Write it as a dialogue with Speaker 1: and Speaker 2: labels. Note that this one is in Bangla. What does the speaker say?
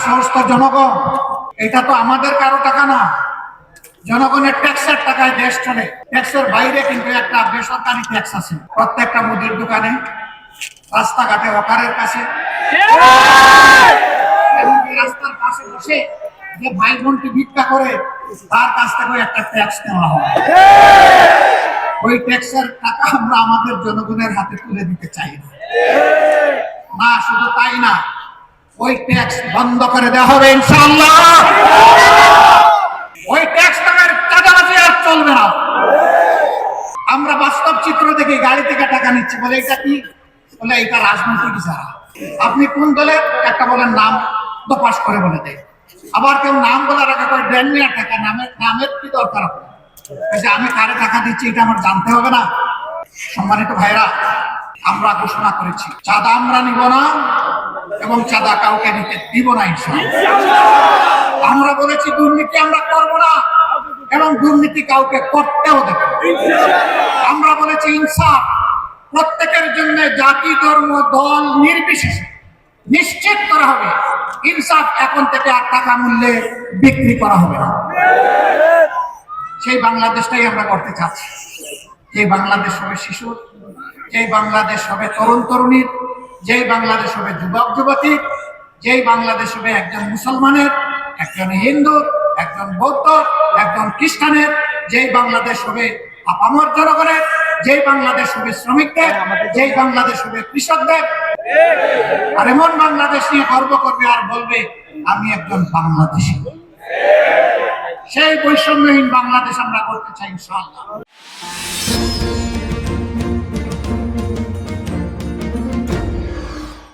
Speaker 1: সোর্স তো জনগণ, এটা তো আমাদের কারো টাকা না, জনগণের ট্যাক্সের টাকায় দেশ চলে। ট্যাক্সের বাইরে কিন্তু একটা বেসরকারি ট্যাক্স আছে প্রত্যেকটা মুদির দোকানে, রাস্তাঘাটে, ওকারের কাছে, এমনকি রাস্তার পাশে বসে যে ভাই বোনটি ভিক্ষা করে তার কাছ থেকে একটা ট্যাক্স নেওয়া হয়। ওই ট্যাক্সের টাকা আমরা আমাদের জনগণের হাতে তুলে দিতে চাই না। না শুধু তাই না, ওই ট্যাক্স বন্ধ করে দেওয়া হবে ইনশাআল্লাহ। ওই ট্যাক্স টাকার চাঁদাবাজি আর চলবে না। আমরা বাস্তব চিত্র দেখি, গাড়ি থেকে টাকা নিচ্ছে, বলে এটা কি? বলে এটা রাজনৈতিক ইশারা। আপনি কোন দলের? একটা বলেন নাম তো পাশ করে বলে দেয়। আবার কেউ নাম বলার আগে করে দেন নিয়ে টাকা, নামের কি দরকার? আমি কারে টাকা দিচ্ছি এটা আমার জানতে হবে না? সম্মানিত ভাইরা, আমরা ঘোষণা করেছি চাঁদা আমরা নিব না এবং চাঁদা কাউকে নিতে দিব না ইনশাআল্লাহ। আমরা বলেছি দুর্নীতি আমরা করব না এবং দুর্নীতি কাউকে করতেও দেব না। আমরা বলেছি ইনসাফ প্রত্যেকের জন্য, জাতি, ধর্ম, দল নির্বিশেষে নিশ্চিত করা হবে। ইনসাফ এখন থেকে আর টাকা মূল্যে বিক্রি করা হবে না। সেই বাংলাদেশটাই আমরা করতে চাচ্ছি। এই বাংলাদেশ হবে শিশুর, যেই বাংলাদেশ হবে তরুণ তরুণীর, যেই বাংলাদেশ হবে যুবক যুবতীর, যেই বাংলাদেশ হবে একজন মুসলমানের, একজন হিন্দু, একজন বৌদ্ধ, একজন খ্রিস্টানের, যেই বাংলাদেশ হবে আপামর জনগণের, যেই বাংলাদেশ হবে শ্রমিকদের, যেই বাংলাদেশ হবে কৃষকদের। আর এমন বাংলাদেশ নিয়ে গর্ব করবে আর বলবে আমি একজন বাংলাদেশী। সেই বৈষম্যহীন বাংলাদেশ আমরা করতে চাই ইনশাআল্লাহ।